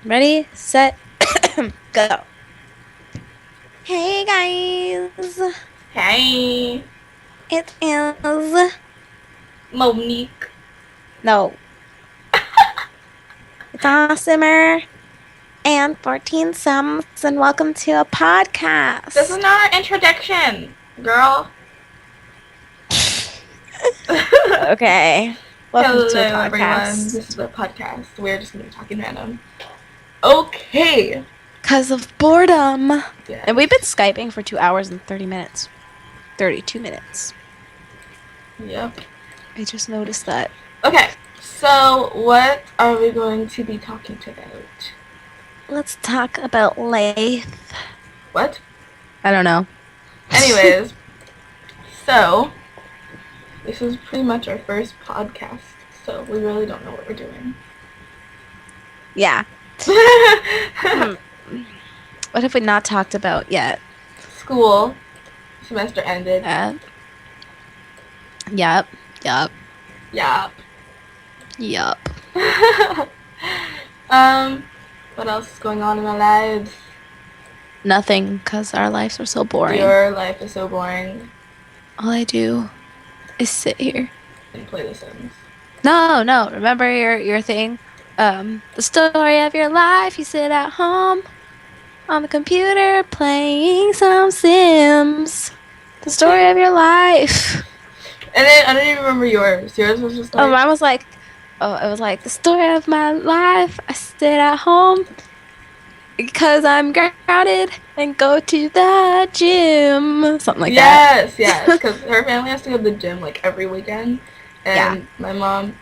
Ready, set, go. Hey guys, Hey, it is Monique. no, it's Awesimmer and 14 Sums, and welcome to a This is podcast. not an introduction, girl. Okay, welcome to a Hello, everyone. podcast. This is a podcast. We're just gonna be talking random. Okay. Cause of boredom, Yes. and we've been skyping for 2 hours and 30 minutes, 32 minutes. Yep. I just noticed that. Okay. So, what are we going to be talking about? Let's talk about life. What? I don't know. Anyways, so this is pretty much our first podcast, so we really don't know what we're doing. Yeah. What have we not talked about yet? School semester ended. Yup. Yup. Yup. What else is going on in our lives? Nothing, because our lives are so boring. Your life is so boring. All I do is sit here. And play The Sims. No. Remember your thing? The story of your life. You sit at home on the computer playing some Sims. The story of your life. And then I don't even remember yours. Yours was just like... Mine was like, it was like the story of my life. I sit at home because I'm grounded and go to the gym. Something like that. Yes, because her family has to go to the gym like every weekend. And my mom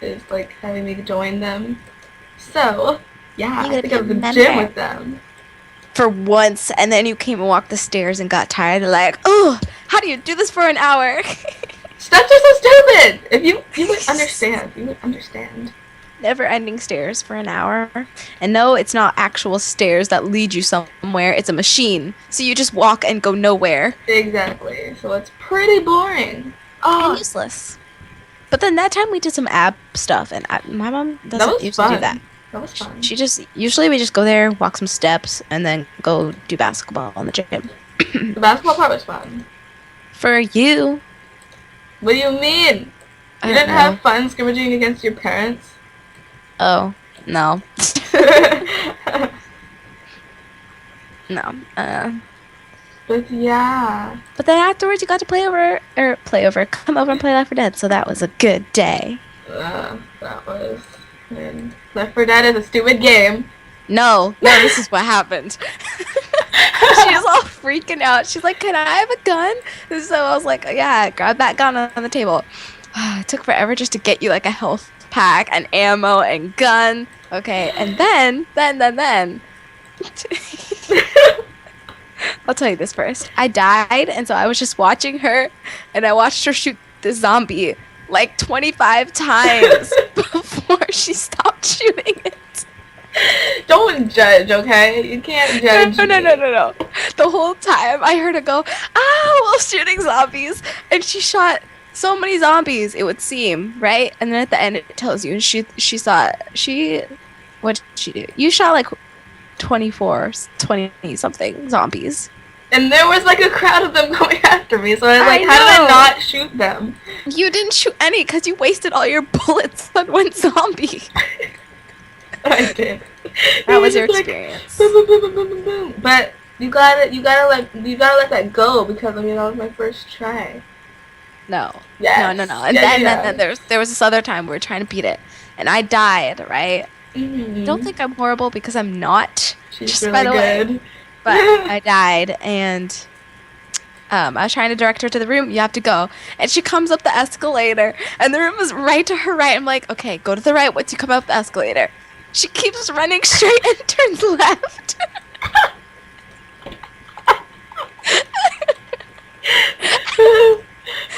is like having me join them. So, yeah, I have to go to the gym with them. For once, and then you came and walked the stairs and got tired. Like, oh, how do you do this for an hour? That's just so stupid! If you would understand. You would understand. Never-ending stairs for an hour. And no, it's not actual stairs that lead you somewhere. It's a machine. So you just walk and go nowhere. Exactly. So it's pretty boring. And useless. But then that time we did some ab stuff, and my mom doesn't usually do that. That was fun. Usually we just go there, walk some steps, and then go do basketball in the gym. The basketball part was fun. For you. What do you mean? You didn't have fun scrimmaging against your parents? Oh, no. No. But yeah. But then afterwards you got to come over and play Left 4 Dead, so that was a good day. That was... And Left 4 Dead is a stupid game. No, this is what happened. She was all freaking out. She's like, can I have a gun? And so I was like, yeah, grab that gun on the table. It took forever just to get you like a health pack and ammo and gun. Okay, and then I'll tell you this first. I died, and so I was just watching her, and I watched her shoot the zombie like 25 times before she stopped shooting it. Don't judge, okay? You can't judge. No. The whole time I heard her go, "Ow!" while shooting zombies, and she shot so many zombies. It would seem, right? And then at the end, it tells you, and what did she do? You shot like 20 something zombies. And there was like a crowd of them going after me, so I was like, how did I not shoot them? You didn't shoot any because you wasted all your bullets on one zombie. I did. That was your experience. Boom, boom, boom, boom, boom, boom, boom. But you gotta let that go, because I mean that was my first try. No. Yes. No. And then there was this other time we were trying to beat it, and I died. Right. Mm-hmm. Don't think I'm horrible because I'm not. She's just really by the good. Way. But I died, and I was trying to direct her to the room. You have to go, and she comes up the escalator, and the room is right to her right. I'm like, okay, go to the right once you come up the escalator. She keeps running straight and turns left.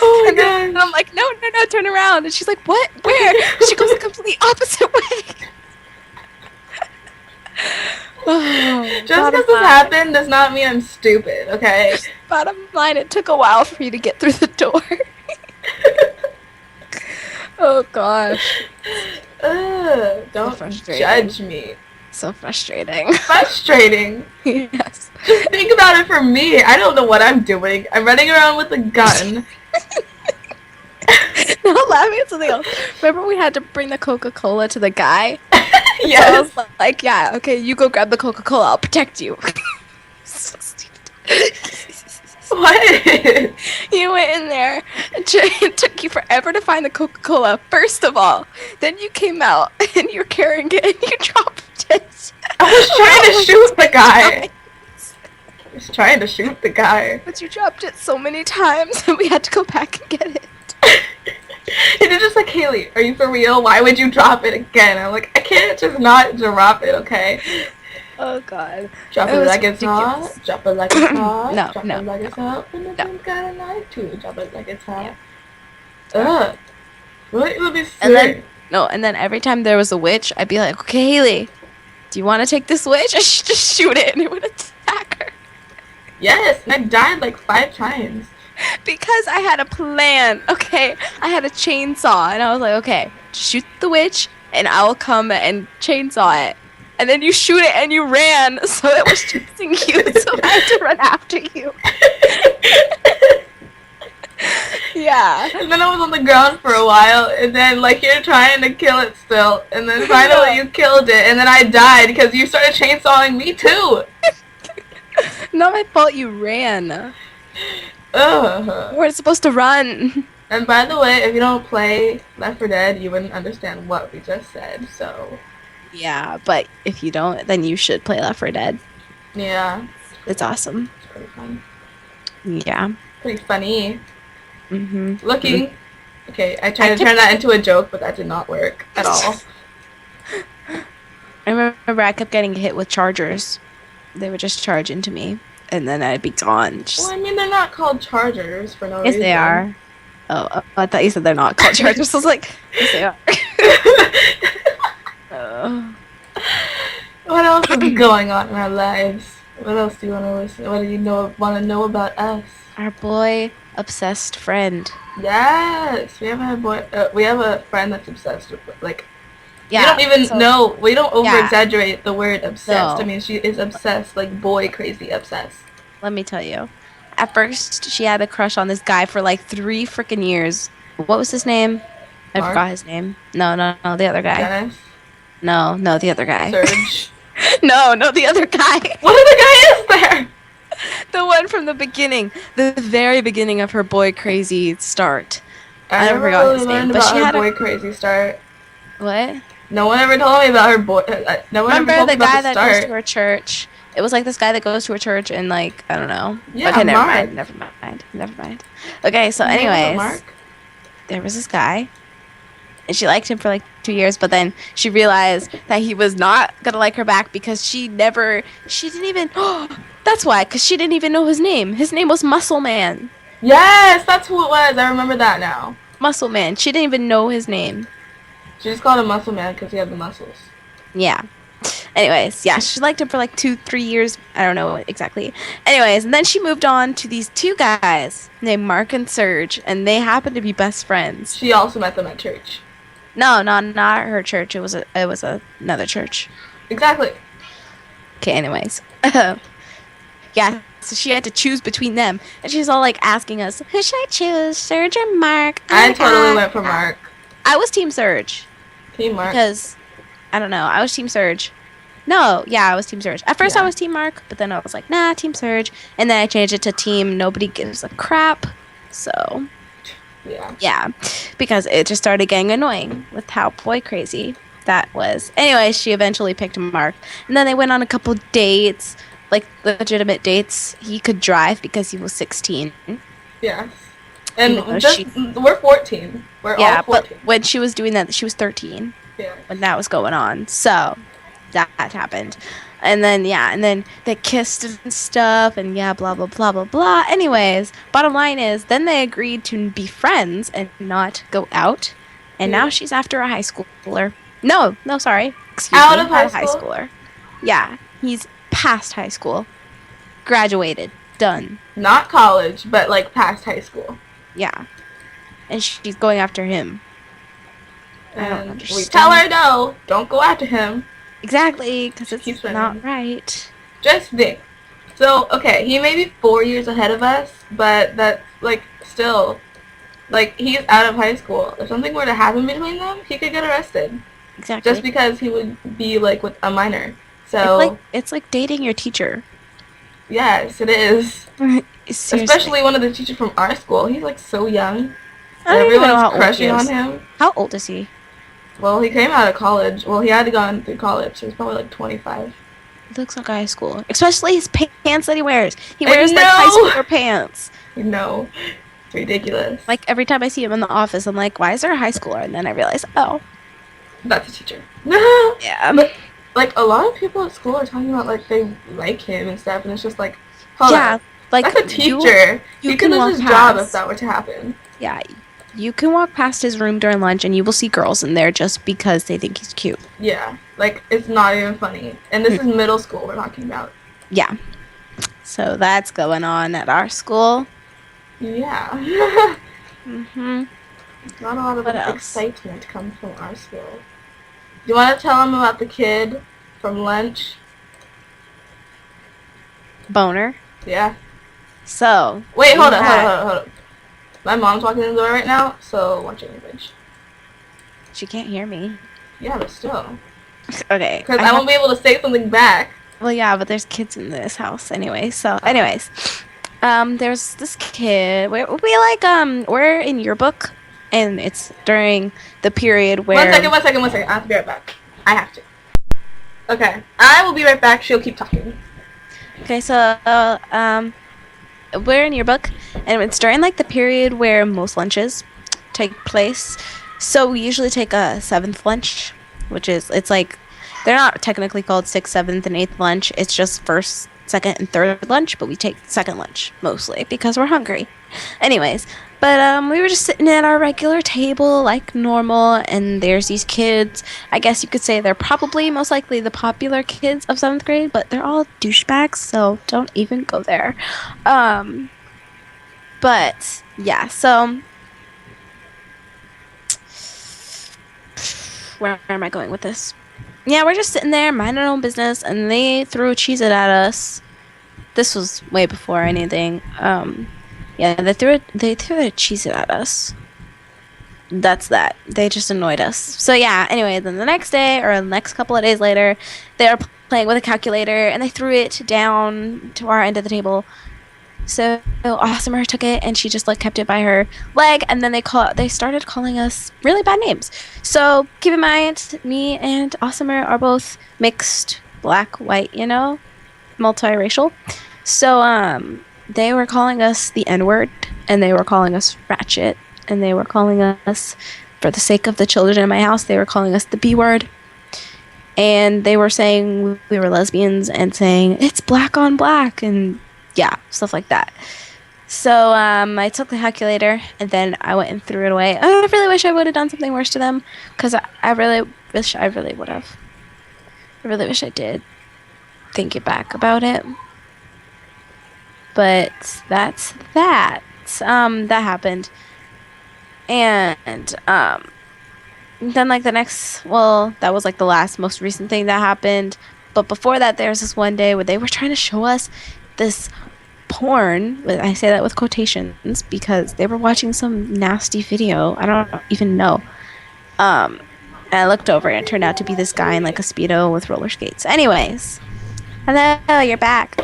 Oh my god! And I'm like, no, turn around. And she's like, what? Where? She goes the complete opposite way. Just because this happened does not mean I'm stupid, okay? Bottom line, it took a while for you to get through the door. Oh gosh. Don't judge me. So frustrating. Frustrating. Yes. Just think about it for me. I don't know what I'm doing. I'm running around with a gun. No, laughing at something else. Remember we had to bring the Coca-Cola to the guy? Yes. So I was like, yeah, okay, you go grab the Coca-Cola. I'll protect you. So stupid. What? You went in there, and it took you forever to find the Coca-Cola, first of all. Then you came out, and you're carrying it, and you dropped it. I was trying to shoot the guy. I was trying to shoot the guy. But you dropped it so many times, and we had to go back and get it. And you're just like, Haley, are you for real? Why would you drop it again? I'm like, I can't just not drop it, okay? Oh, God. Drop it like it's hot. Drop it like it's hot. No, Drop no, it like it's hot. And no. then got a knife too. Drop it like it's hot. Yeah. Ugh. What? It would be sick. And then every time there was a witch, I'd be like, okay, Haley, do you want to take this witch? I should just shoot it, and it would attack her. Yes, and I died like 5 times. Because I had a plan, okay? I had a chainsaw, and I was like, okay, just shoot the witch, and I'll come and chainsaw it. And then you shoot it, and you ran, so it was chasing you, so I had to run after you. Yeah. And then I was on the ground for a while, and then like you're trying to kill it still, and then finally you killed it, and then I died because you started chainsawing me too. Not my fault you ran. Ugh. You weren't supposed to run. And by the way, if you don't play Left 4 Dead, you wouldn't understand what we just said, so... Yeah, but if you don't, then you should play Left 4 Dead. Yeah. It's awesome. It's pretty fun. Yeah. Pretty funny. Mm-hmm. Looking... Okay, I tried to turn that into a joke, but that did not work at all. I remember I kept getting hit with chargers. They would just charge into me, and then I'd be gone. Well, I mean, they're not called chargers for no Yes, reason. they are. Oh, I thought you said they're not called chargers. I was like, yes, they are. What else is going on in our lives? What else do you want to listen? What do you want to know about us? Our boy obsessed friend. Yes, we have a friend that's obsessed with like. Yeah, you don't even know. We don't over-exaggerate the word obsessed. No. I mean, she is obsessed, like boy crazy obsessed. Let me tell you. At first, she had a crush on this guy for like 3 freaking years. What was his name? I Mark? forgot his name. No, the other guy. Dennis? No, the other guy. Serge? No, the other guy. What other guy is there? The one from the beginning. The very beginning of her boy crazy start. I never never forgot really his name, learned but about she her had boy crazy start. What? No one ever told me about her boy. No one Remember ever told the me about guy the that start. goes to her church? It was like this guy that goes to her church and like, I don't know. Yeah, okay, Mark. never mind. Okay, so anyways, Mark? there was this guy, and she liked him for like 2 years, but then she realized that he was not gonna like her back because she didn't even, that's why, because she didn't even know his name. His name was Muscle Man. Yes, that's who it was. I remember that now. Muscle Man. She didn't even know his name. She just called him Muscle Man because he had the muscles. Yeah. Anyways, yeah, she liked him for like 2-3 years. I don't know exactly. Anyways, and then she moved on to these 2 guys named Mark and Serge, and they happened to be best friends. She also met them at church. No, not her church. It was another church. Exactly. Okay, anyways. Yeah, so she had to choose between them, and she's all like asking us, who should I choose, Serge or Mark? I totally went for Mark. I was Team Serge. Team Mark. Because, I don't know, I was Team Serge. No, yeah, I was Team Serge. At first Yeah. I was Team Mark, but then I was like, nah, Team Serge. And then I changed it to Team Nobody Gives a Crap. So, yeah, because it just started getting annoying with how boy crazy that was. Anyway, she eventually picked Mark. And then they went on a couple dates, like legitimate dates. He could drive because he was 16. Yes. And Even though we're 14. We're all 14. But when she was doing that, she was 13. Yeah. When that was going on. So, that happened. And then, they kissed and stuff, and blah, blah, blah, blah, blah. Anyways, bottom line is, then they agreed to be friends and not go out. And now she's after a high schooler. No, sorry. Excuse me. Out of high school? schooler. Yeah, he's past high school. Graduated. Done. Not college, but like past high school. Yeah. And she's going after him. I don't And we understand. tell her no, don't go after him. Exactly, because She keeps it's not running. right. Just think. So, okay, he may be 4 years ahead of us, but that's, like, still, like, he's out of high school. If something were to happen between them, he could get arrested. Just Exactly. because he would be, like, with a minor. So, It's like dating your teacher. yes, it is. Seriously. Especially one of the teachers from our school. He's, like, so young. I And don't even know everyone's how old he crushing on is. him. How old is he? Well, he came out of college. Well, he had gone through college, so he's probably, like, 25. He looks like high school. Especially his pants that he wears. He I wears like high schooler pants. No. It's ridiculous. Like every time I see him in the office, I'm like, why is there a high schooler? And then I realize, oh. That's a teacher. Yeah. But, like, a lot of people at school are talking about, like, they like him and stuff, and it's just like, hold on. Like, that's a teacher. You He can could lose walk his past. job if that were to happen. Yeah. You can walk past his room during lunch and you will see girls in there just because they think he's cute. Yeah. Like, it's not even funny. And this is middle school we're talking about. Yeah. So that's going on at our school. Yeah. Mm-hmm. Not a lot of excitement comes from our school. Do you want to tell them about the kid from lunch? Boner. Yeah. So. Wait, hold up. My mom's walking in the door right now, so watch your language. She can't hear me. Yeah, but still. Okay. Because I won't be able to say something back. Well, yeah, but there's kids in this house anyway. So, anyways, there's this kid. We're in yearbook, and it's during the period where. One second. I have to be right back. I have to. Okay, I will be right back. She'll keep talking. Okay, so we're in yearbook, and it's during like the period where most lunches take place. So we usually take a 7th lunch, which is it's like. They're not technically called 6th, 7th, and 8th lunch. It's just 1st, 2nd, and 3rd lunch, but we take 2nd lunch mostly because we're hungry. Anyways, but we were just sitting at our regular table like normal, and there's these kids. I guess you could say they're probably most likely the popular kids of 7th grade, but they're all douchebags, so don't even go there. But yeah, so where am I going with this? Yeah, we're just sitting there, minding our own business, and they threw a Cheez-It at us. This was way before anything. Yeah, they threw a Cheez-It at us. That's that. They just annoyed us. So yeah, anyway, then the next day, or the next couple of days later, they were playing with a calculator, and they threw it down to our end of the table. So Awesimmer took it, and she just like kept it by her leg, and then they started calling us really bad names. So keep in mind, me and Awesimmer are both mixed, black, white, multiracial. So they were calling us the N-word, and they were calling us ratchet, and they were calling us, for the sake of the children in my house, they were calling us the B-word. And they were saying we were lesbians and saying it's black on black and yeah, stuff like that. So I took the calculator and then I went and threw it away. I really wish I would have done something worse to them because I really wish I really would have. I really wish I did. Thinking back about it. But that's that. That happened. And then like that was like the last most recent thing that happened. But before that, there was this one day where they were trying to show us this porn. I say that with quotations because they were watching some nasty video. I don't even know. And I looked over and it turned out to be this guy in like a Speedo with roller skates. Anyways. Hello, you're back.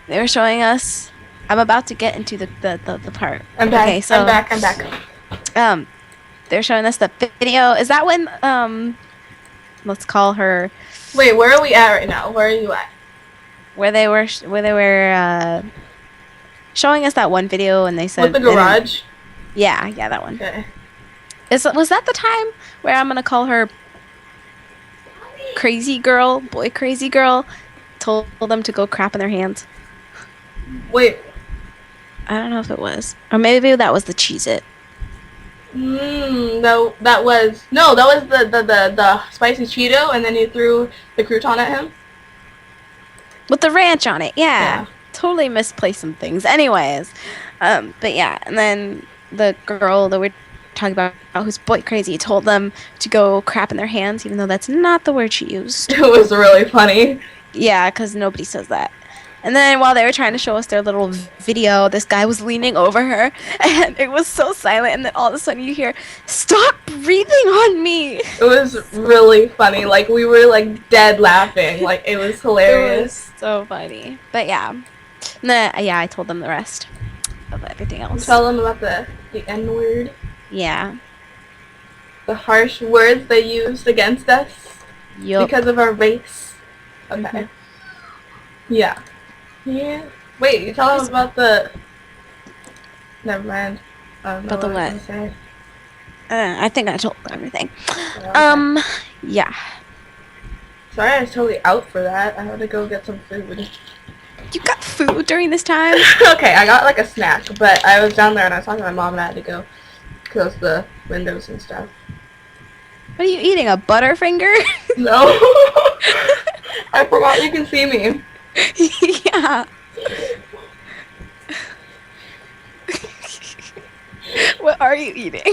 They were showing us. I'm about to get into the part. I'm back. Okay, so I'm back. They're showing us the video. Is that when let's call her. Wait, where are we at right now? Where are you at? Where they were showing us that one video, and they said with the garage. Yeah, that one. Okay. Was that the time where I'm gonna call her crazy girl, boy crazy girl? Told them to go crap in their hands. Wait. I don't know if it was, or maybe that was the Cheez-It. No, that was the spicy Cheeto, and then you threw the crouton at him. With the ranch on it, yeah. Totally misplaced some things. Anyways, but yeah, and then the girl that we're talking about who's boy crazy, told them to go crap in their hands, even though that's not the word she used. It was really funny. Yeah, because nobody says that. And then while they were trying to show us their little video, this guy was leaning over her, and it was so silent. And then all of a sudden you hear, "Stop breathing on me!" It was really funny. Like, we were, like, dead laughing. Like, it was hilarious. It was so funny. But yeah. And then, yeah, I told them the rest of everything else. Tell them about the N-word. Yeah. The harsh words they used against us. Yup. Because of our race. Okay. Mm-hmm. Yeah. Yeah. Wait, you tell them about the... Never mind. About the what? Say. I think I told everything. Okay. Yeah. Sorry, I was totally out for that. I had to go get some food. You got food during this time? Okay, I got like a snack, but I was down there and I was talking to my mom and I had to go close the windows and stuff. What are you eating? A Butterfinger? No. I forgot you can see me. Yeah. What are you eating?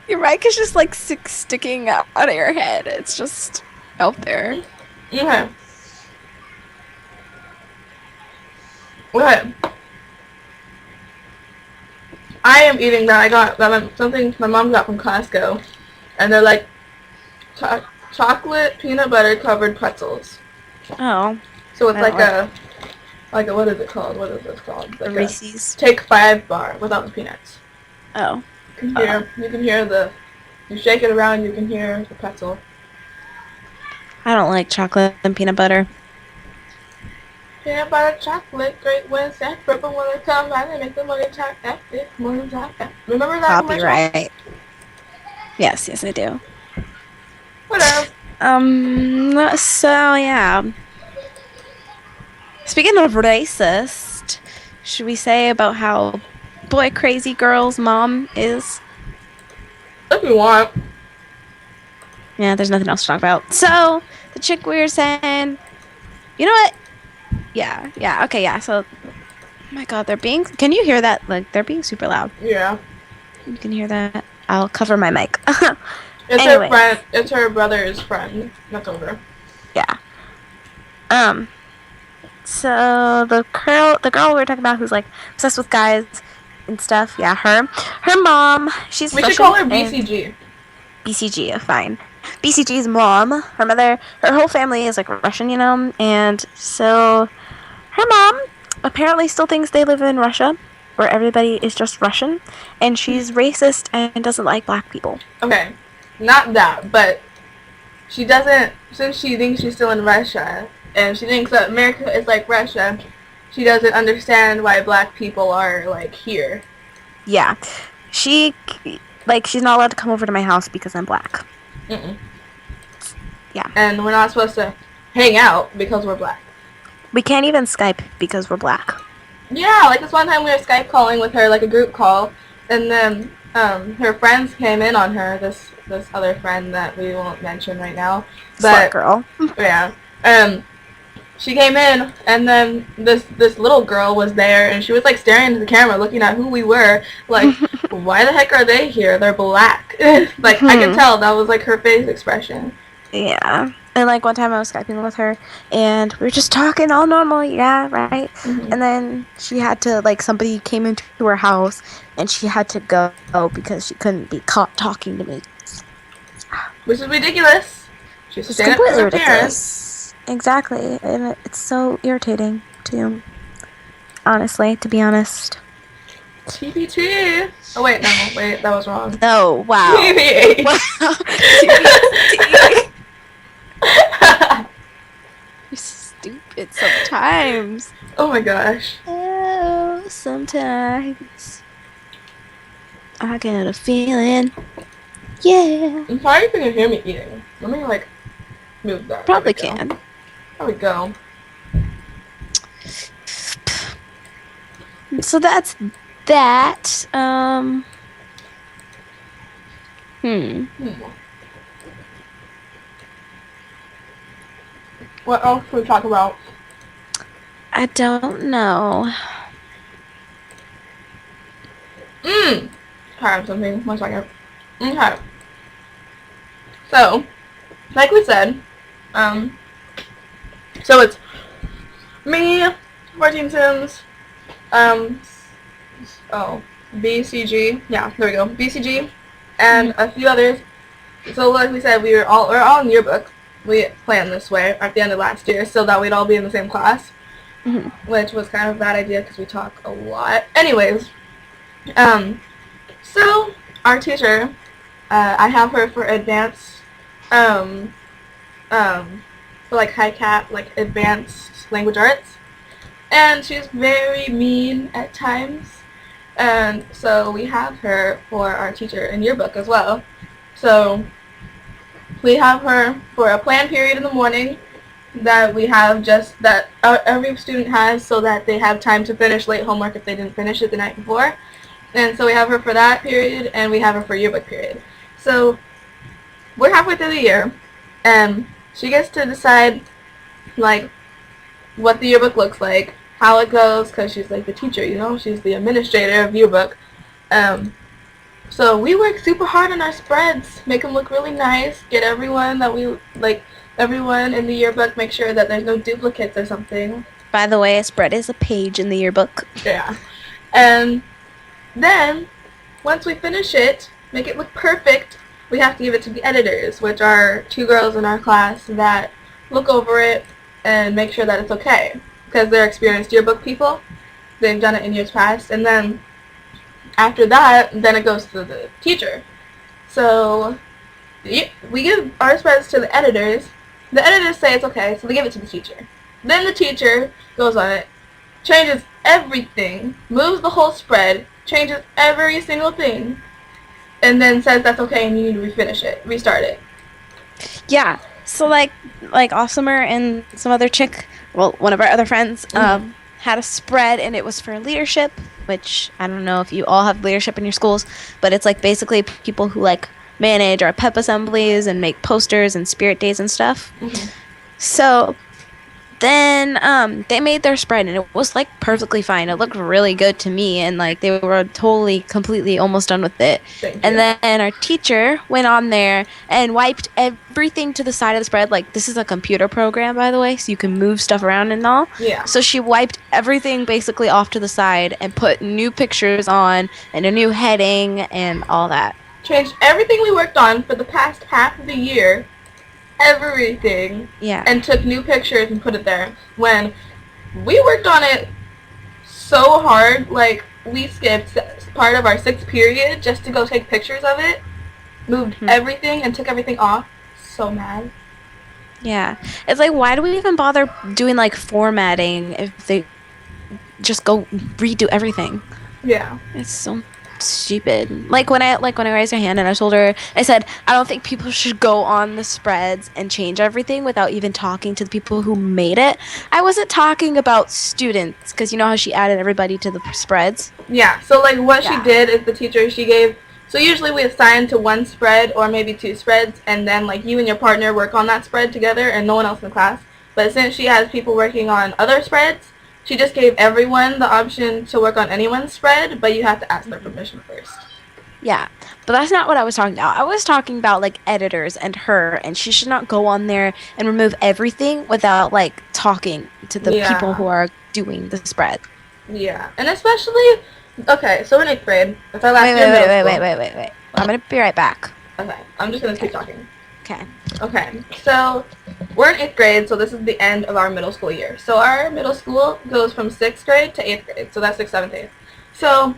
Your mic is just like sticking out of your head. It's just out there. Okay. Okay. I am eating that. I got that something my mom got from Costco, and they're like chocolate peanut butter covered pretzels. Oh. So it's like a what is it called? What is this called? Like a Reese's. Take 5 bar without the peanuts. Oh. You can hear you shake it around. You can hear the pretzel. I don't like chocolate and peanut butter. Peanut butter chocolate, great when set purple when it comes out and make the money talk after morning talk. Remember that Copyright. Yes, I do. Whatever. So yeah. Speaking of racist, should we say about how boy crazy girl's mom is? If you want. Yeah, there's nothing else to talk about. So, the chick we were saying, you know what? Yeah, okay, yeah, so, oh my god, can you hear that? Like, they're being super loud. Yeah. You can hear that? I'll cover my mic. It's her friend, it's her brother's friend. That's over. Yeah. So, the girl we were talking about who's, like, obsessed with guys and stuff, yeah, her mom, she's We should call her BCG. BCG, fine. BCG's mom, her whole family is like Russian, you know, and so her mom apparently still thinks they live in Russia, where everybody is just Russian, and she's racist and doesn't like black people. Okay, not that, but she doesn't, since she thinks she's still in Russia, and she thinks that America is like Russia, she doesn't understand why black people are, like, here. Yeah. She's not allowed to come over to my house because I'm black. Mm-mm. Yeah. And we're not supposed to hang out because we're black. We can't even Skype because we're black. Yeah, like this one time we were Skype calling with her, like a group call, and then her friends came in on her, this other friend that we won't mention right now. But, slut girl. Yeah. She came in, and then this little girl was there, and she was, like, staring into the camera, looking at who we were, like, why the heck are they here? They're black. Like, I could tell that was, like, her face expression. Yeah. And, like, one time I was Skyping with her, and we were just talking all normal, yeah, right? Mm-hmm. And then she had to, like, somebody came into her house, and she had to go because she couldn't be caught talking to me. Which is ridiculous. It's completely ridiculous. Exactly, and it's so irritating, too. Honestly, to be honest. TBT. Oh, wait, that was wrong. No, wow. TBT. Wow. TBT. You're stupid sometimes. Oh my gosh. Oh, sometimes. I get a feeling. Yeah. I'm sorry if you can hear me eating. Let me, like, move that. Probably can. There we go. So that's that. What else can we talk about? I don't know. I have something. 1 second. Okay. So, like we said, um, so it's me, 14 Sims, um, oh, BCG, yeah, there we go, BCG, and a few others. So like we said, we're all in yearbook. We planned this way at the end of last year so that we'd all be in the same class, which was kind of a bad idea because we talk a lot. Anyways, so our teacher, I have her for advanced, um, for like high cap, like advanced language arts, and she's very mean at times. And so we have her for our teacher in yearbook as well. So we have her for a planned period in the morning that we have just that every student has so that they have time to finish late homework if they didn't finish it the night before. And so we have her for that period, and we have her for yearbook period. So we're halfway through the year, and she gets to decide, like, what the yearbook looks like, how it goes, because she's, like, the teacher, you know? She's the administrator of yearbook. So we work super hard on our spreads, make them look really nice, get everyone that we, like, everyone in the yearbook, make sure that there's no duplicates or something. By the way, a spread is a page in the yearbook. Yeah. And then, once we finish it, make it look perfect, we have to give it to the editors, which are 2 girls in our class that look over it and make sure that it's okay. Because they're experienced yearbook people. They've done it in years past. And then, after that, then it goes to the teacher. So, we give our spreads to the editors. The editors say it's okay, so they give it to the teacher. Then the teacher goes on it, changes everything, moves the whole spread, changes every single thing, and then says that's okay and you need to refinish it, restart it. Yeah. So like Awesimmer and some other chick, well, one of our other friends, had a spread, and it was for leadership, which I don't know if you all have leadership in your schools, but it's like basically people who like manage our pep assemblies and make posters and spirit days and stuff. So then they made their spread, and it was like perfectly fine. It looked really good to me, and like they were totally, completely almost done with it. And then our teacher went on there and wiped everything to the side of the spread. Like, this is a computer program, by the way, so you can move stuff around and all. Yeah. So she wiped everything basically off to the side and put new pictures on and a new heading and all that. Changed everything we worked on for the past half of the year. Everything. Yeah. And took new pictures and put it there. When we worked on it so hard, like, we skipped part of our 6th period just to go take pictures of it. Moved everything and took everything off. So mad. Yeah. It's like, why do we even bother doing, like, formatting if they just go redo everything? Yeah. It's so stupid. Like when I raised my hand and I told her, I said, I don't think people should go on the spreads and change everything without even talking to the people who made it. I wasn't talking about students, because you know how she added everybody to the spreads? Yeah, so like what she did is the teacher, she gave, so usually we assign to 1 spread or maybe 2 spreads, and then like you and your partner work on that spread together and no one else in the class. But since she has people working on other spreads, she just gave everyone the option to work on anyone's spread, but you have to ask their permission first. Yeah, but that's not what I was talking about. I was talking about, like, editors and her, and she should not go on there and remove everything without, like, talking to the people who are doing the spread. Yeah, and especially, okay, so in 8th grade, it's our last year of middle school. Wait. I'm going to be right back. Okay, I'm just going to keep talking. Okay, so we're in 8th grade, so this is the end of our middle school year. So our middle school goes from 6th grade to 8th grade, so that's 6th, 7th, 8th. So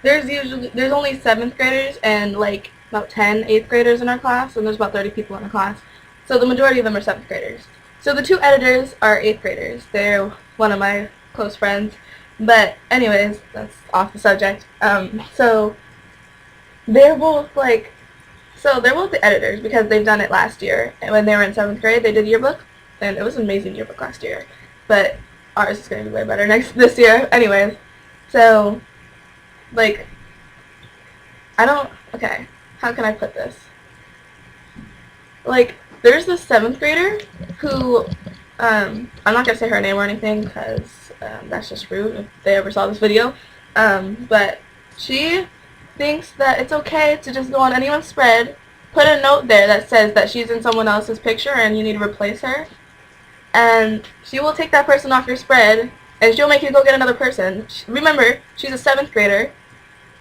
there's only 7th graders and like about 10 8th graders in our class, and there's about 30 people in our class. So the majority of them are 7th graders. So the 2 editors are 8th graders. They're one of my close friends. But anyways, that's off the subject. So they're both the editors because they've done it last year. And when they were in 7th grade, they did yearbook, and it was an amazing yearbook last year. But ours is going to be way better this year. Anyways, so, like, okay, how can I put this? Like, there's this 7th grader who, I'm not gonna say her name or anything because that's just rude if they ever saw this video. But she thinks that it's okay to just go on anyone's spread, put a note there that says that she's in someone else's picture and you need to replace her, and she will take that person off your spread and she'll make you go get another person. Remember, she's a 7th grader.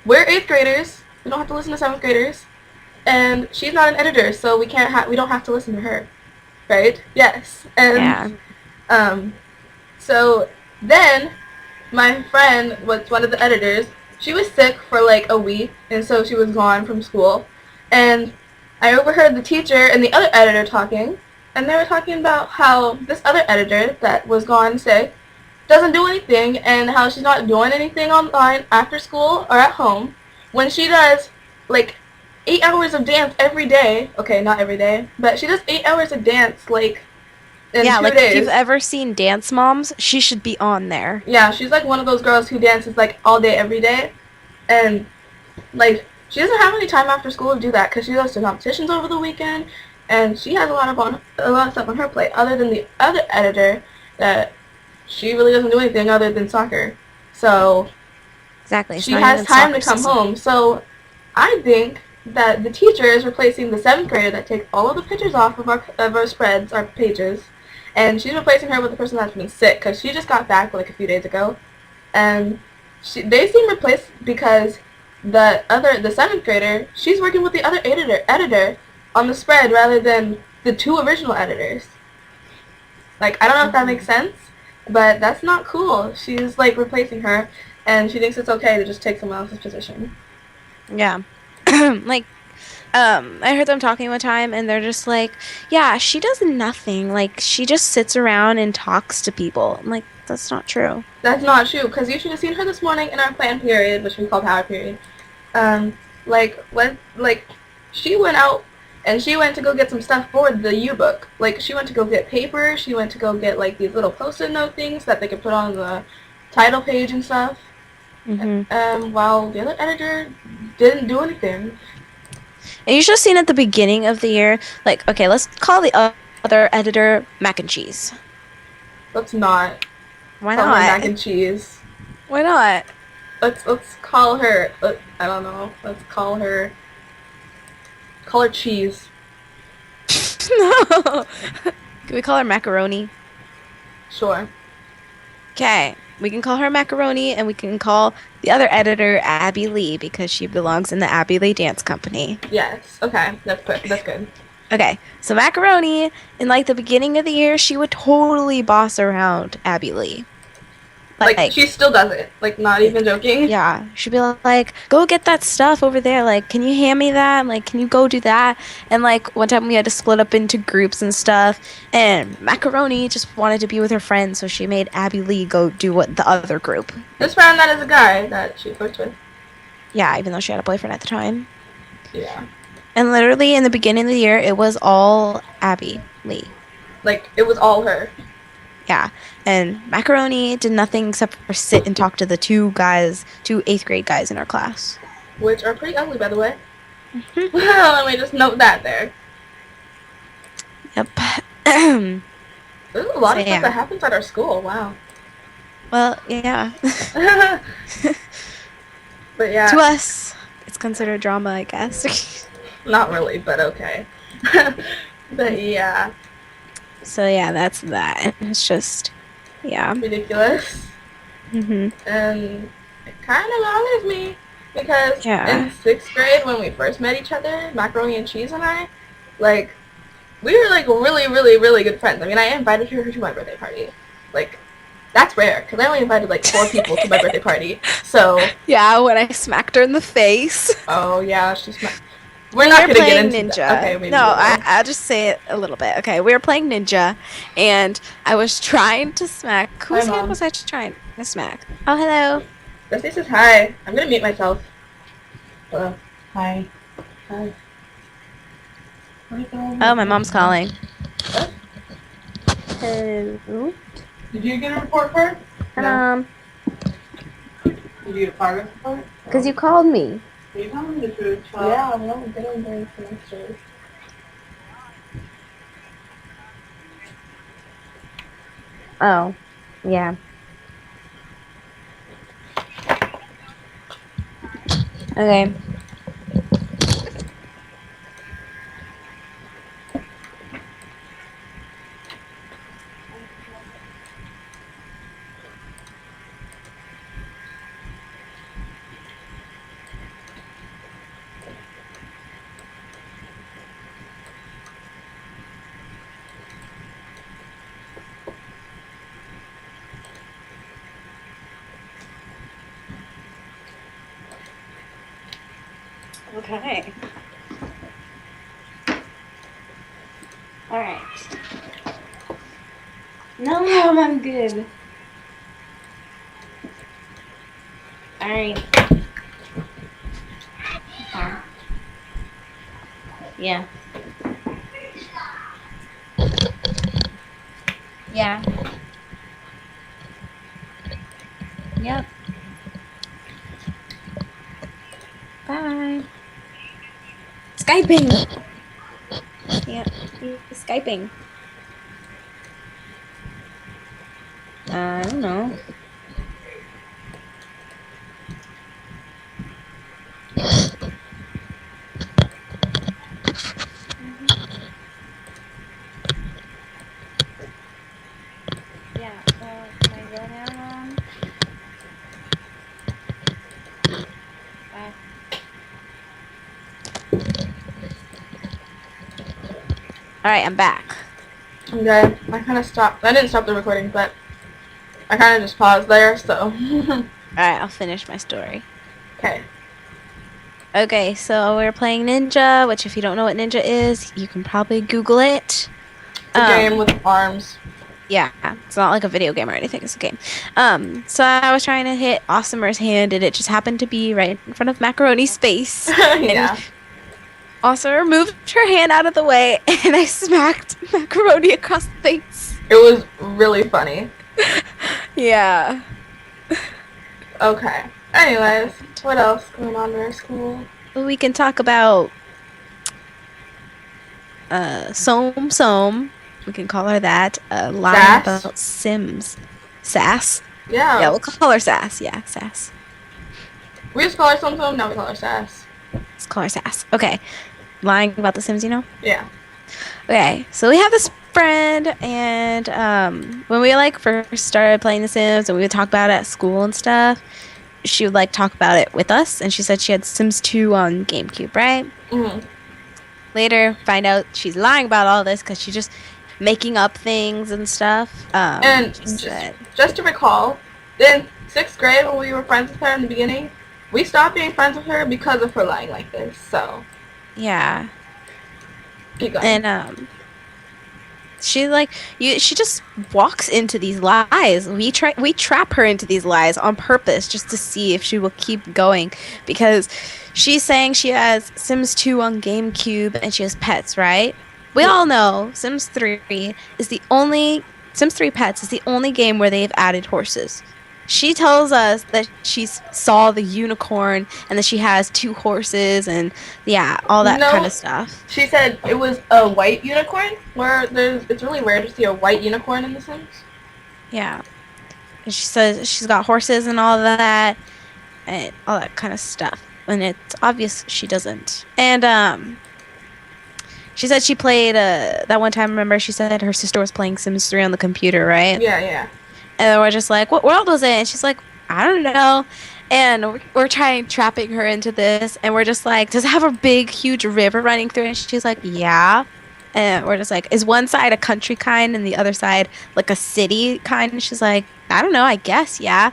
We're 8th graders. We don't have to listen to 7th graders. And she's not an editor, so we don't have to listen to her. Right? Yes. And so then my friend was one of the editors. She was sick for like a week, and so she was gone from school. And I overheard the teacher and the other editor talking, and they were talking about how this other editor that was gone sick doesn't do anything, and how she's not doing anything online after school or at home when she does like 8 hours of dance every day. Okay, not every day, but she does 8 hours of dance like in 2 days. If you've ever seen Dance Moms, she should be on there. Yeah, she's like one of those girls who dances like all day every day, and like she doesn't have any time after school to do that because she goes to competitions over the weekend, and she has a lot of stuff on her plate other than the other editor that she really doesn't do anything other than soccer. So exactly, she has time to come home. So I think that the teacher is replacing the 7th grader that takes all of the pictures off of our spreads, our pages, and she's replacing her with the person that's been sick because she just got back like a few days ago, and they seem replaced because the 7th grader, she's working with the other editor on the spread rather than the 2 original editors. Like, I don't know if that makes sense, but that's not cool. She's like replacing her, and she thinks it's okay to just take someone else's position. Yeah. Like, I heard them talking one time, and they're just like, yeah, she does nothing. Like, she just sits around and talks to people. I'm like, that's not true. That's not true, because you should have seen her this morning in our plan period, which we call power period. She went out, and she went to go get some stuff for the U-book. Like, she went to go get paper, she went to go get, like, these little post-it note things that they could put on the title page and stuff. While the other editor didn't do anything. And you should have seen at the beginning of the year, like, okay, let's call the other editor Mac and Cheese. Let's not. Why call not? her Mac and Cheese. Why not? Let's call her, I don't know, let's call her Cheese. No. Can we call her Macaroni? Sure. Okay. We can call her Macaroni, and we can call the other editor Abby Lee because she belongs in the Abby Lee Dance Company. Yes. Okay. That's good. Okay. So Macaroni, in like the beginning of the year, she would totally boss around Abby Lee. Like she still does it. Like, not even joking. Yeah. She'd be like, go get that stuff over there. Like, can you hand me that? Like, can you go do that? And like one time we had to split up into groups and stuff. And Macaroni just wanted to be with her friends, so she made Abby Lee go do what the other group. This friend that is a guy that she worked with. Yeah, even though she had a boyfriend at the time. Yeah. And literally in the beginning of the year, it was all Abby Lee. Like, it was all her. Yeah. And Macaroni did nothing except for sit and talk to the 2 8th grade guys in our class. Which are pretty ugly, by the way. Well, let me just note that there. Yep. There's a lot of stuff that happens at our school. Wow. Well, yeah. But yeah. To us, it's considered drama, I guess. Not really, but okay. But yeah. So yeah, that's that. It's just, yeah. Ridiculous. And it kind of bothers me because in 6th grade when we first met each other, Macaroni and Cheese and I, like, we were like really, really, really good friends. I mean, I invited her to my birthday party. Like, that's rare because I only invited like 4 people to my birthday party. So yeah, when I smacked her in the face. Oh yeah, she smacked. We're not going to get into Ninja. That. Okay, maybe no, I'll just say it a little bit. Okay, we were playing Ninja, and I was trying to smack. Whose hand was I trying to smack? Oh, hello. Bessie says hi. I'm going to mute myself. Hello. Hi. Hi. Oh, my mom's calling. What? Hello. Did you get a report card? No. Did you get a progress report? Because you called me. Are you telling me the truth? Yeah, I'm not getting very semesters. Oh, yeah. Okay. Okay. All right. No, I'm good. All right. Yeah. Yeah. Yep. Bye. Skyping. Yeah. He's Skyping. I don't know. Yeah. Can I go now, Mom? Bye. All right, I'm back. Okay, I kind of stopped. I didn't stop the recording, but I kind of just paused there, so. All right, I'll finish my story. Okay. Okay, so we're playing Ninja, which if you don't know what Ninja is, you can probably Google it. It's a game with arms. Yeah, it's not like a video game or anything. It's a game. So I was trying to hit Awesimmer's hand, and it just happened to be right in front of Macaroni's face. Yeah. And Awesimmer moved her hand out of the way, and I smacked Macaroni across the face. It was really funny. Yeah. Okay. Anyways, what else going on in our school? We can talk about Som. We can call her that. Lying Sass? about Sims. Sass? Yeah. Yeah, we'll call her Sass. Yeah, Sass. We just call her something, now we call her Sass. Let's call her Sass. Okay. Lying about the Sims, you know? Yeah. Okay, so we have this friend, and when we like first started playing The Sims, and we would talk about it at school and stuff, she would like talk about it with us, and she said she had Sims 2 on GameCube, right? Mm-hmm. Later, find out she's lying about all this because she's just making up things and stuff. And just to recall, in 6th grade when we were friends with her in the beginning, we stopped being friends with her because of her lying like this. So yeah, keep going. and she just walks into these lies. We trap her into these lies on purpose just to see if she will keep going, because she's saying she has Sims 2 on GameCube and she has pets, right? We all know Sims 3 Pets is the only game where they've added horses. She tells us that she saw the unicorn and that she has 2 horses and yeah, all that kind of stuff. She said it was a white unicorn, where it's really rare to see a white unicorn in The Sims. Yeah. And she says she's got horses and all that and all that kind of stuff. And it's obvious she doesn't. And she said she played that one time, remember she said her sister was playing Sims 3 on the computer, right? Yeah. And we're just like, what world was it? And she's like, I don't know. And we're trapping her into this. And we're just like, does it have a big, huge river running through it? And she's like, yeah. And we're just like, is one side a country kind and the other side like a city kind? And she's like, I don't know, I guess, yeah.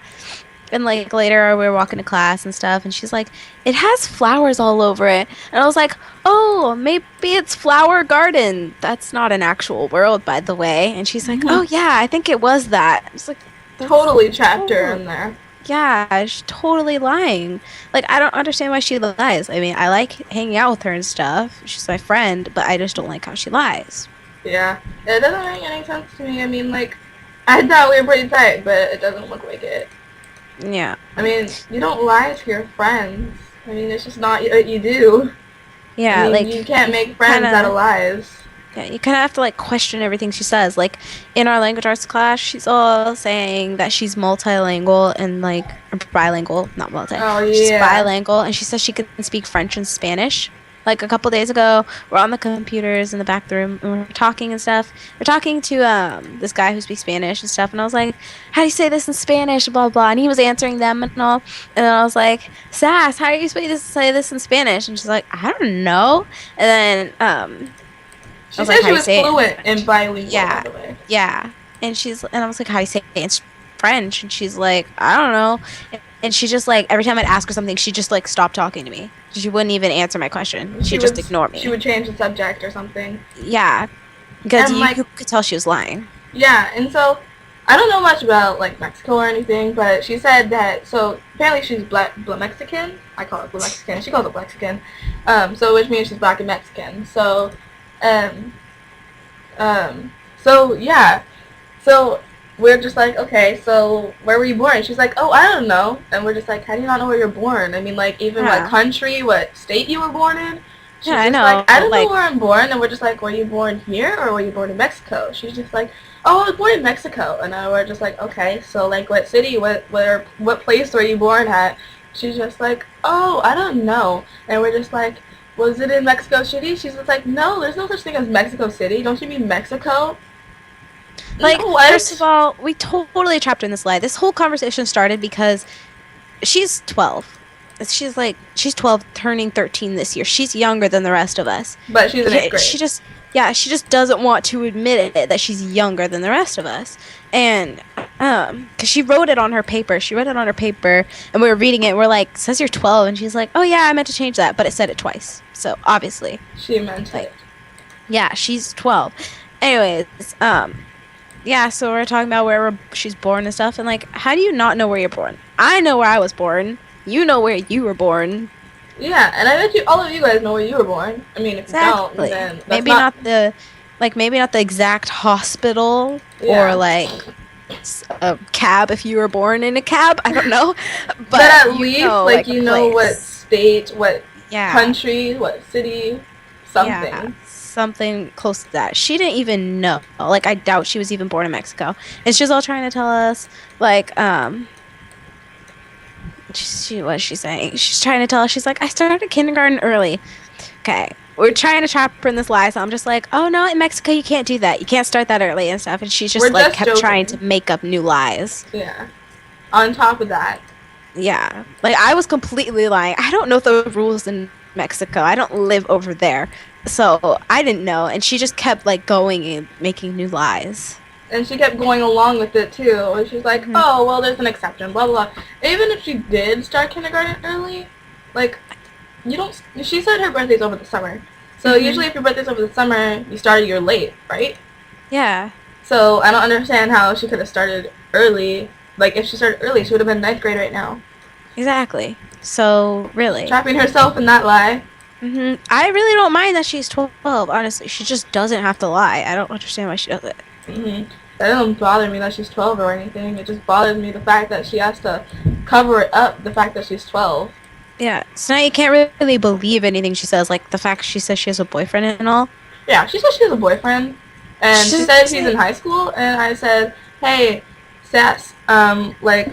And like later we were walking to class and stuff. And she's like, it has flowers all over it. And I was like, oh, maybe it's Flower Garden. That's not an actual world, by the way. And she's like, oh, yeah, I think it was that. It's like, totally trapped her in there. Yeah, she's totally lying. Like, I don't understand why she lies. I mean, I like hanging out with her and stuff. She's my friend, but I just don't like how she lies. Yeah, it doesn't make any sense to me. I mean, like, I thought we were pretty tight, but it doesn't look like it. Yeah. I mean, you don't lie to your friends. I mean, it's just not what you do. Yeah, I mean, like you can't make friends out of lies. Yeah, you kind of have to like question everything she says. Like in our language arts class, she's all saying that she's multilingual and like or bilingual, not multi. Oh She's yeah. bilingual and she says she can speak French and Spanish. Like a couple days ago, we're on the computers in the back room and we're talking and stuff. We're talking to this guy who speaks Spanish and stuff, and I was like, "How do you say this in Spanish?" Blah blah. And he was answering them and all. And then I was like, "Sass, how do you say this in Spanish?" And she's like, "I don't know." And then I She was said like, "How she do you was say it in fluent in French?" bilingual, by Yeah, the way. yeah. And I was like, "How do you say it in French?" And she's like, "I don't know." And she just like every time I'd ask her something, she just like stopped talking to me. She wouldn't even answer my question. She She'd just would ignore she me. would change the subject or something. Yeah, because And like you could tell she was lying. yeah, and so I don't know much about like Mexico or anything, but she said that so apparently she's black Mexican. I call it black Mexican. She calls it Mexican. So which means she's black and Mexican. Um, so yeah, so we're just like, okay, so where were you born? She's like, oh, I don't know. And we're just like, how do you not know where you're born? I mean, like, even what Yeah, country, what state you were born in? yeah, She's I just like, know. I don't know Like, where I'm born. And we're just like, were you born here or were you born in Mexico? She's just like, oh, I was born in Mexico. And we're just like, okay, so like, what city, what place were you born at? She's just like, oh, I don't know. And we're just like, was it in Mexico City? She's just like, no, there's no such thing as Mexico City. Don't you mean Mexico? like, first of What? all, we totally trapped her in this lie. This whole conversation started because she's 12. She's 12, turning 13 this year. She's younger than the rest of us. But she's in Yeah, eighth grade. she just doesn't want to admit it that she's younger than the rest of us. And cuz she wrote it on her paper. She wrote it on her paper and we were reading it. We're like, "Says you're 12." And she's like, "Oh yeah, I meant to change that." But it said it twice. So, obviously, She meant like it. yeah, she's 12. Anyways, yeah, so we're talking about where she's born and stuff, and like, how do you not know where you're born? I know where I was born. You know where you were born. Yeah, and I bet you all of you guys know where you were born. I mean, if you don't, Exactly. then that's not. Maybe not the exact hospital or Yeah. like a cab if you were born in a cab. I don't know, But but at you least, know, like, like a you know what place. state, what Yeah, country, what city, yeah, something. something close to that. She didn't even know. Like, I doubt she was even born in Mexico. And she's all trying to tell us, like, what is she saying? She's trying to tell us, she's like, I started kindergarten early. Okay. We're trying to trap her in this lie, so I'm just like, oh no, in Mexico you can't do that. You can't start that early and stuff. And she's We're just like just kept trying joking. to make up new lies. Yeah. On top of that, Yeah. Like I was completely lying. I don't know the rules in Mexico. I don't live over there. So I didn't know. And she just kept like going and making new lies. and she kept going along with it too. And she's like, Hmm. oh, well, there's an exception, blah blah. Blah. Even if she did start kindergarten early, like, you don't. She said her birthday's over the summer, so Hmm. usually if your birthday's over the summer, you start a year late, right? Yeah. So I don't understand how she could have started early. Like, if she started early, she would have been ninth grade right now. Exactly. So really. Trapping herself in that lie. I really don't mind that she's 12, honestly. She just doesn't have to lie. I don't understand why she does it. That doesn't bother me that she's 12 or anything. It just bothers me the fact that she has to cover it up, the fact that she's 12. Yeah. So now you can't really believe anything she says, like the fact she says she has a boyfriend and all. Yeah, she said she has a boyfriend, and she She said he's doesn't. in high school, and I said, hey, Sats, like,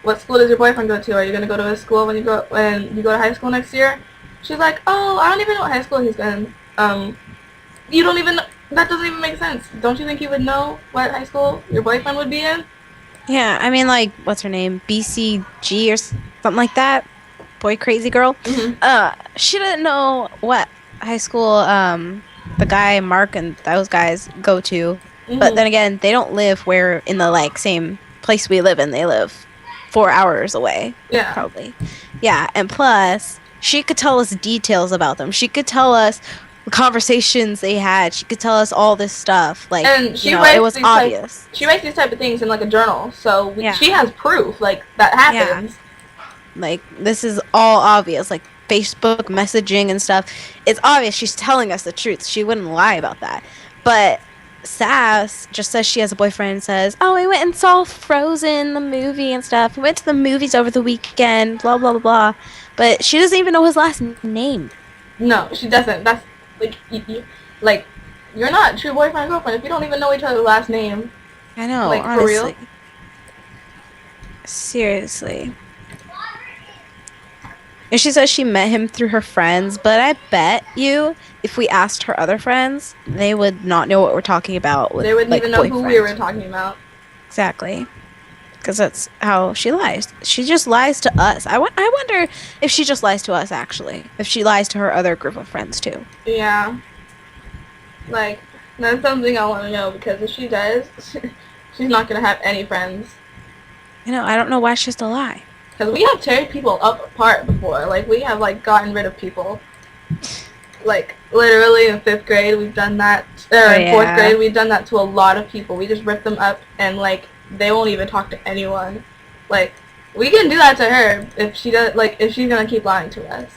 what school does your boyfriend go to? Are you gonna go to his school when you go to high school next year? She's like, oh, I don't even know what high school he's in. You don't even, that doesn't even make sense. Don't you think you would know what high school your boyfriend would be in? Yeah, I mean, like, what's her name? BCG or something like that. Boy Crazy Girl. hmm She didn't know what high school the guy Mark and those guys go to. But hmm then again, they don't live where in the like same place we live in. They live 4 hours away, Yeah. probably. Yeah, and plus she could tell us details about them. She could tell us the conversations they had. She could tell us all this stuff. Like, And you know, it was obvious. she writes these type of things in like a journal, so Yeah. she has proof like that Yeah. happens. Like, this is all obvious. Like, Facebook messaging and stuff. It's obvious she's telling us the truth. She wouldn't lie about that. But Sass just says she has a boyfriend and says, oh, we went and saw Frozen, the movie and stuff. We went to the movies over the weekend, blah, blah, blah, blah. But she doesn't even know his last name. No, she doesn't. That's like like you're not true boyfriend girlfriend if you don't even know each other's last name. I know, Like, for real. honestly. Seriously. And she says she met him through her friends, but I bet you if we asked her other friends, they would not know what we're talking about with They wouldn't even like know who we boyfriend. were talking about. Exactly. Because that's how she lies. She just lies to us. I wonder if she just lies to us, actually. If she lies to her other group of friends, too. Yeah. Like, that's something I want to know, because if she does, she's not going to have any friends. I don't know why she has to lie. Because we have teared people apart before. Like, we have, like, gotten rid of people. Like, literally in 5th grade, we've done that. Oh, In 4th yeah. grade, we've done that to a lot of people. We just rip them up, and, like, they won't even talk to anyone. Like, we can do that to her if she does, like, if she's going to keep lying to us.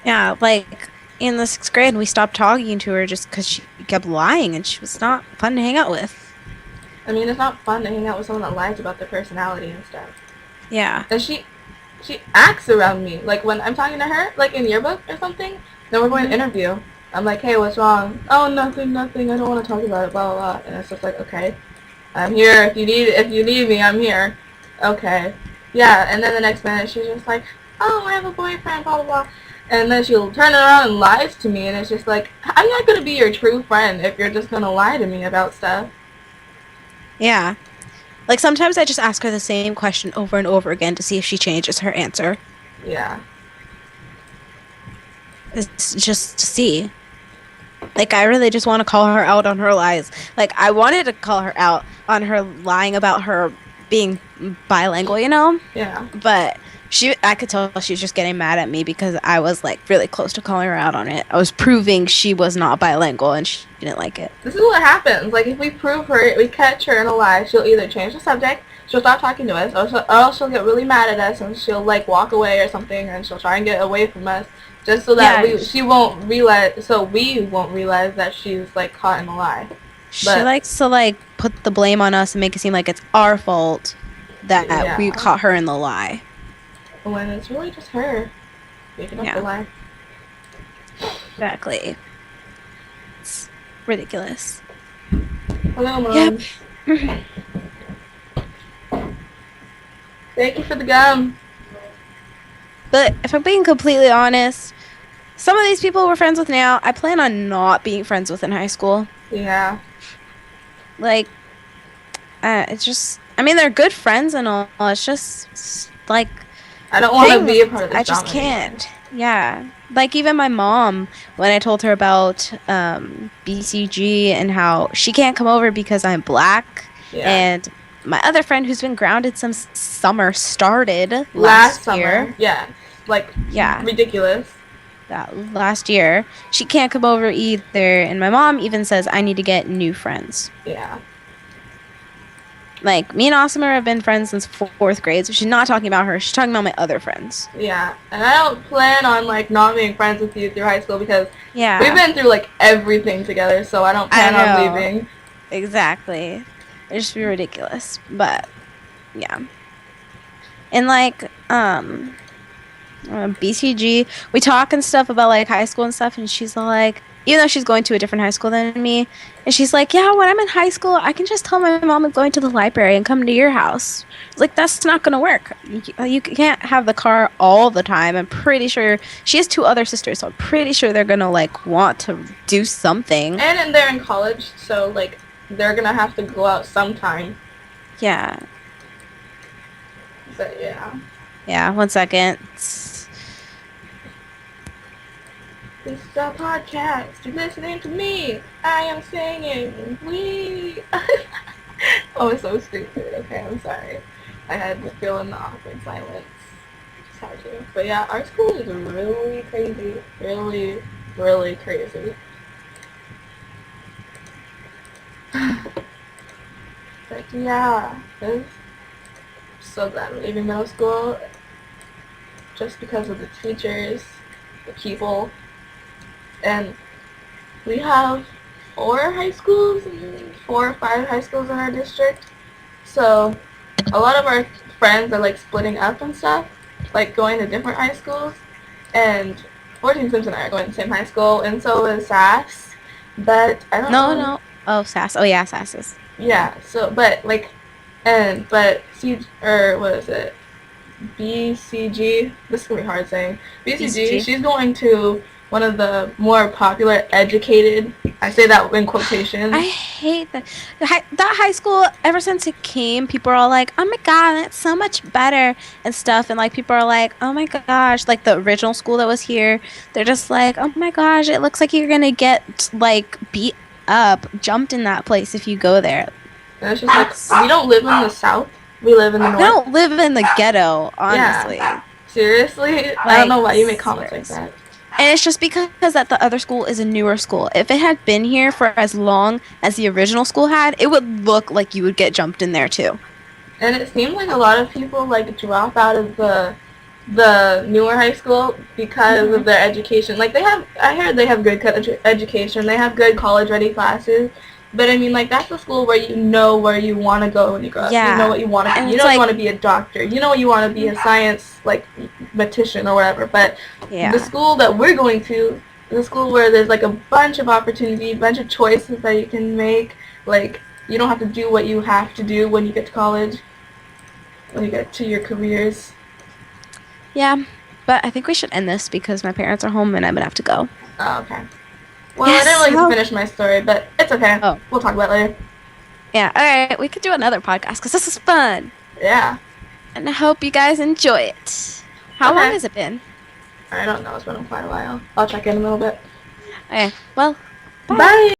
Yeah, like in the 6th grade, we stopped talking to her just because she kept lying and she was not fun to hang out with. I mean, it's not fun to hang out with someone that lies about their personality and stuff. Yeah. And she acts around me. Like, when I'm talking to her, like in yearbook or something, then we're going to interview. I'm like, hey, what's wrong? Oh, nothing, I don't want to talk about it, blah, blah, blah. And it's just like, okay, I'm here. If you need me, I'm here. Okay. Yeah, and then the next minute, she's just like, oh, I have a boyfriend, blah, blah, blah. And then she'll turn around and lies to me, and it's just like, I'm not going to be your true friend if you're just going to lie to me about stuff. Yeah. Like sometimes I just ask her the same question over and over again to see if she changes her answer. Yeah. It's just to see. Like I really just want to call her out on her lies. Like I wanted to call her out on her lying about her being bilingual, Yeah. But I could tell she was just getting mad at me because I was like really close to calling her out on it. I was proving she was not bilingual and she didn't like it. This is what happens. Like, if we prove her, we catch her in a lie, she'll either change the subject, she'll stop talking to us, or else she'll get really mad at us and she'll, like, walk away or something, and she'll try and get away from us, just so that Yeah, we won't realize that she's, like, caught in a lie. she But, likes to like put the blame on us and make it seem like it's our fault that we yeah, caught her in the lie. when it's really just her making up the Yeah, lie. exactly. It's ridiculous. Hello, Yep. Mom. Thank you for the gum. But if I'm being completely honest, some of these people we're friends with now, I plan on not being friends with in high school. Yeah. Like, it's just, I mean, they're good friends and all. It's just like I don't want to things be a part of this I just drama anymore. can't. Yeah. Like even my mom, when I told her about BCG and how she can't come over because I'm black, Yeah. and my other friend who's been grounded since summer started Last year. summer. Yeah. Like, Yeah. ridiculous. That last year, she can't come over either, and my mom even says I need to get new friends. Yeah. Like me and Awesimmer have been friends since 4th grade, so she's not talking about her. She's talking about my other friends. Yeah. And I don't plan on, like, not being friends with you through high school, because Yeah. we've been through, like, everything together, so I don't plan on leaving. Exactly. It'd just be ridiculous. But yeah. And like BCG, we talk and stuff about like high school and stuff, and she's like, even though she's going to a different high school than me, and she's like, yeah, when I'm in high school, I can just tell my mom I'm going to the library and come to your house. It's like, that's not gonna work. You can't have the car all the time. I'm pretty sure she has 2 other sisters, so I'm pretty sure they're gonna like want to do something. And they're in college, so, like, they're gonna have to go out sometime. Yeah. But, yeah. Yeah, 1 second. This is a podcast. You're listening to me. I am singing. We. Oh, it's so stupid. Okay, I'm sorry. I had to fill in the awkward silence. Just had to. But yeah, our school is really crazy. Really, really crazy. But yeah, I'm so glad we're leaving middle school. Just because of the teachers, the people. And we have 4 high schools, 4 or 5 high schools in our district. So a lot of our friends are like splitting up and stuff, like going to different high schools. And 14 Sims and I are going to the same high school, and so is Sass. But I don't No, know. no. Oh, Sass. Oh, yeah, Sass is. Yeah. So, but like, but or what is it? BCG. This is gonna be hard saying. BCG. BCG. She's going to one of the more popular, educated. I say that in I quotations. hate that. That high school, ever since it came, people are all like, oh my God, it's so much better and stuff. And like, people are like, oh my gosh, like the original school that was here, they're just like, oh my gosh, it looks like you're going to get like beat up, jumped in that place if you go there. And it's just like It's, we don't live in the South. We live in the we North. don't live in the ghetto, honestly. Yeah. Seriously, I don't Like, know why you make comments like serious. that. And it's just because that the other school is a newer school. If it had been here for as long as the original school had, it would look like you would get jumped in there too. And it seems like a lot of people like drop out of the newer high school because Hmm. of their education. Like I heard they have good education. They have good college ready classes. But I mean, like that's a school where you know where you want to go when you grow up. You know Yeah. what you want to be. And You it's know you want like, to be a doctor. You know you want to be a science like mathematician or whatever. But the yeah. school that we're going to is a school where there's like a bunch of opportunity, a bunch of choices that you can make. Like you don't have to do what you have to do when you get to college, when you get to your careers. Yeah. But I think we should end this because my parents are home and I'm gonna have to go. Oh, okay. Well, I didn't Yes. really get to Oh. finish my story, but it's okay. Oh. We'll talk about it later. Yeah. All right. We could do another podcast because this is fun. Yeah. And I hope you guys enjoy it. How long Okay. has it been? I don't know. It's been quite a while. I'll check in a little bit. Okay. Well, bye. Bye.